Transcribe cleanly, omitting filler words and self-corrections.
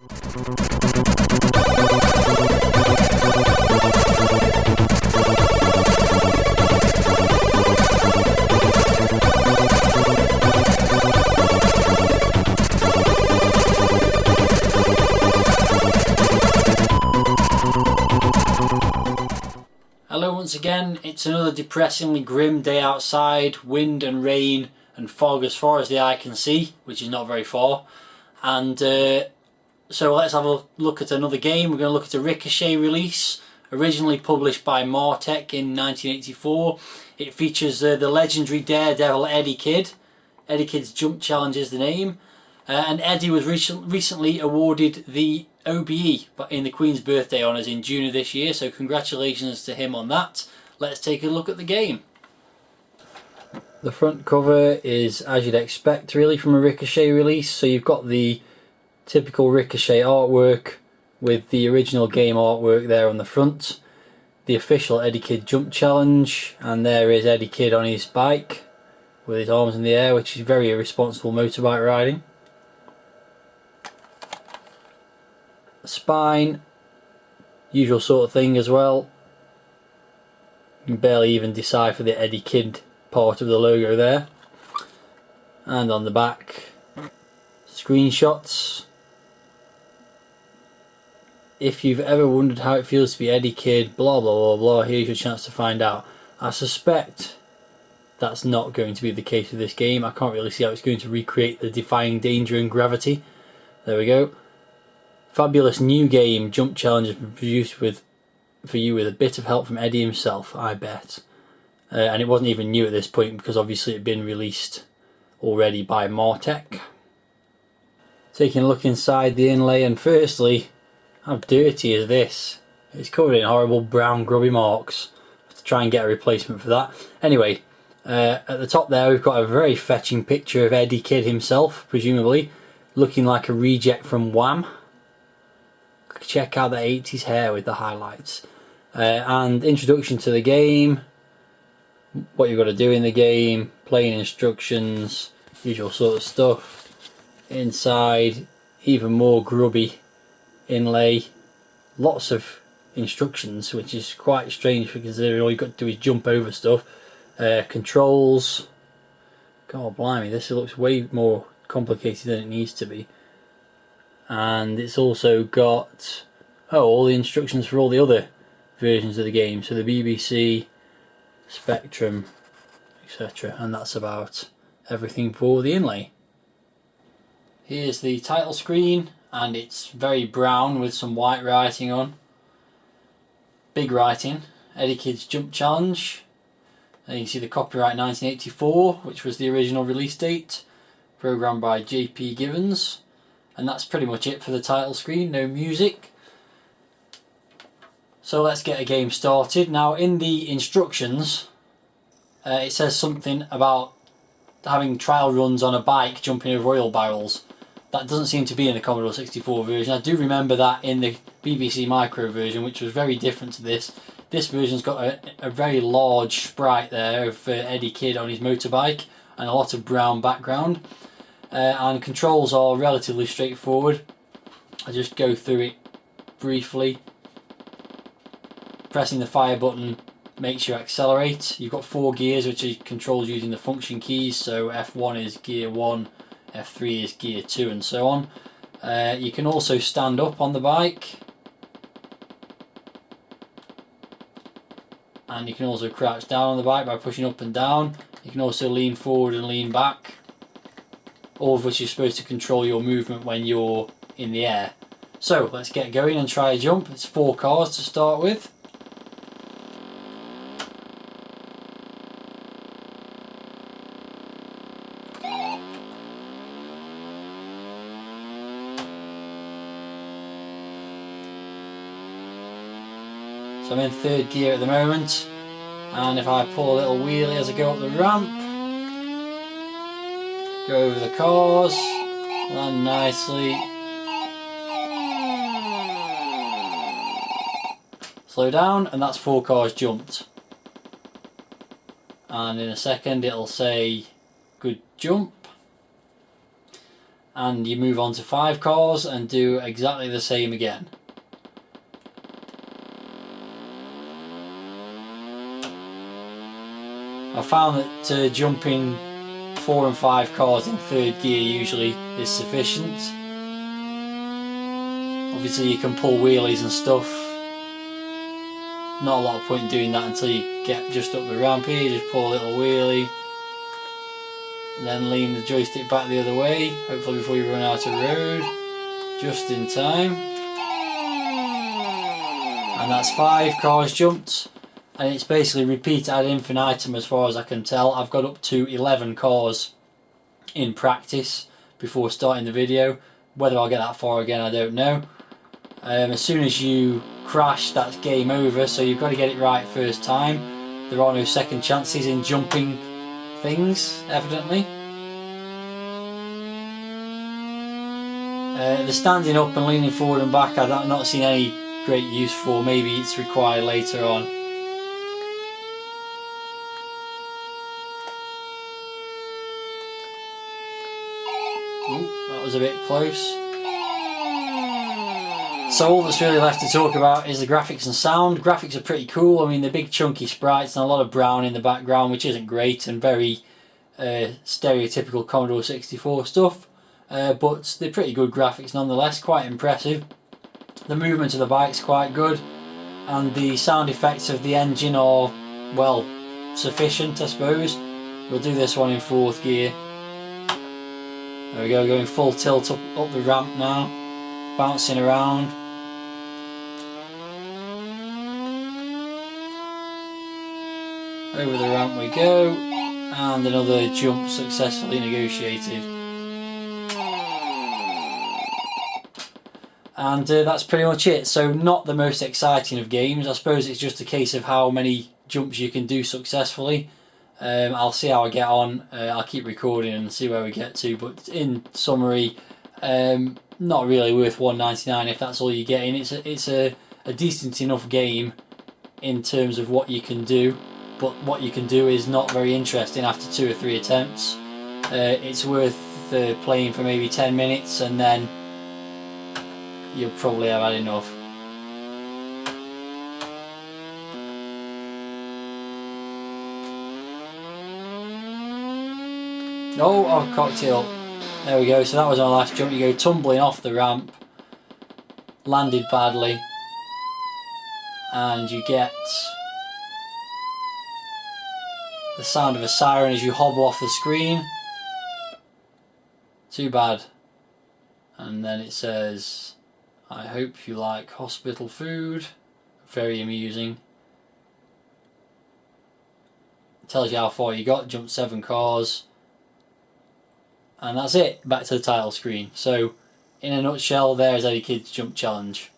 Hello once again, it's another depressingly grim day outside, wind and rain and fog as far as the eye can see, which is not very far. And so let's have a look at another game. We're going to look at a Ricochet release, originally published by Martech in 1984. It features the legendary daredevil Eddie Kidd. Eddie Kidd's Jump Challenge is the name. And Eddie was recently awarded the OBE in the Queen's Birthday Honours in June of this year, so congratulations to him on that. Let's take a look at the game. The front cover is as you'd expect really from a Ricochet release, so you've got the typical Ricochet artwork with the original game artwork there on the front, the official Eddie Kidd Jump Challenge, and there is Eddie Kidd on his bike with his arms in the air, which is very irresponsible motorbike riding. Spine, usual sort of thing as well. You can barely even decipher the Eddie Kidd part of the logo there. And on the back, screenshots. If you've ever wondered how it feels to be Eddie Kidd, blah blah blah blah, here's your chance to find out. I suspect that's not going to be the case with this game. I can't really see how it's going to recreate the defying danger and gravity. There we go. Fabulous new game, Jump Challenge, has been produced for you with a bit of help from Eddie himself, I bet. And it wasn't even new at this point because obviously it had been released already by Martech. Taking a look inside the inlay, and firstly, how dirty is this? It's covered in horrible brown grubby marks. I have to try and get a replacement for that. Anyway, at the top there we've got a very fetching picture of Eddie Kidd himself, presumably, looking like a reject from Wham! Check out the 80s hair with the highlights. And introduction to the game, what you've got to do in the game, playing instructions, usual sort of stuff. Inside, even more grubby inlay, lots of instructions, which is quite strange because all you've got to do is jump over stuff. Controls, god blimey, this looks way more complicated than it needs to be. And it's also got all the instructions for all the other versions of the game, so the BBC, Spectrum, etc. And that's about everything for the inlay. Here's the title screen, and it's very brown with some white writing on. Big writing, Eddie Kidd's Jump Challenge. And you can see the copyright 1984, which was the original release date, programmed by J.P. Gibbons. And that's pretty much it for the title screen, no music. So let's get a game started. Now in the instructions, it says something about having trial runs on a bike jumping over oil barrels. That doesn't seem to be in the Commodore 64 version. I do remember that in the BBC Micro version, which was very different to this. This version's got a very large sprite there of Eddie Kidd on his motorbike and a lot of brown background. And controls are relatively straightforward. I'll just go through it briefly. Pressing the fire button makes you accelerate. You've got 4 gears which are controlled using the function keys, so F1 is gear 1, F3 is gear 2 and so on. You can also stand up on the bike, and you can also crouch down on the bike by pushing up and down. You can also lean forward and lean back, all of which is supposed to control your movement when you're in the air. So let's get going and try a jump. It's 4 cars to start with. So I'm in 3rd gear at the moment, and if I pull a little wheelie as I go up the ramp, go over the cars, land nicely, slow down, and that's 4 cars jumped. And in a second it'll say good jump, and you move on to 5 cars and do exactly the same again. I found that jumping 4 and 5 cars in 3rd gear usually is sufficient. Obviously you can pull wheelies and stuff. Not a lot of point in doing that until you get just up the ramp here. Just pull a little wheelie, and then lean the joystick back the other way, hopefully before you run out of road, just in time. And that's 5 cars jumped, and it's basically repeat ad infinitum as far as I can tell. I've got up to 11 cars in practice before starting the video. Whether I'll get that far again, I don't know. As soon as you crash, that's game over, so you've got to get it right first time. There are no second chances in jumping things, evidently. The standing up and leaning forward and back I've not seen any great use for. Maybe it's required later on. Ooh, that was a bit close. So all that's really left to talk about is the graphics and sound. Graphics are pretty cool. I mean, the big chunky sprites and a lot of brown in the background, which isn't great, and very stereotypical Commodore 64 stuff. But they're pretty good graphics nonetheless, quite impressive. The movement of the bike's quite good, and the sound effects of the engine are, well, sufficient, I suppose. We'll do this one in 4th gear. There we go, going full tilt up the ramp now, bouncing around. Over the ramp we go, and another jump successfully negotiated. And that's pretty much it. So not the most exciting of games. I suppose it's just a case of how many jumps you can do successfully. I'll see how I get on. I'll keep recording and see where we get to. But in summary, not really worth $1.99 if that's all you're getting. It's a decent enough game in terms of what you can do. But what you can do is not very interesting after 2 or 3 attempts. It's worth playing for maybe 10 minutes and then you'll probably have had enough. Oh, cocktail. There we go, so that was our last jump. You go tumbling off the ramp, landed badly, and you get the sound of a siren as you hobble off the screen. Too bad. And then it says, I hope you like hospital food. Very amusing. Tells you how far you got, jumped 7 cars. And that's it, back to the title screen. So, in a nutshell, there's Eddie Kidd's Jump Challenge.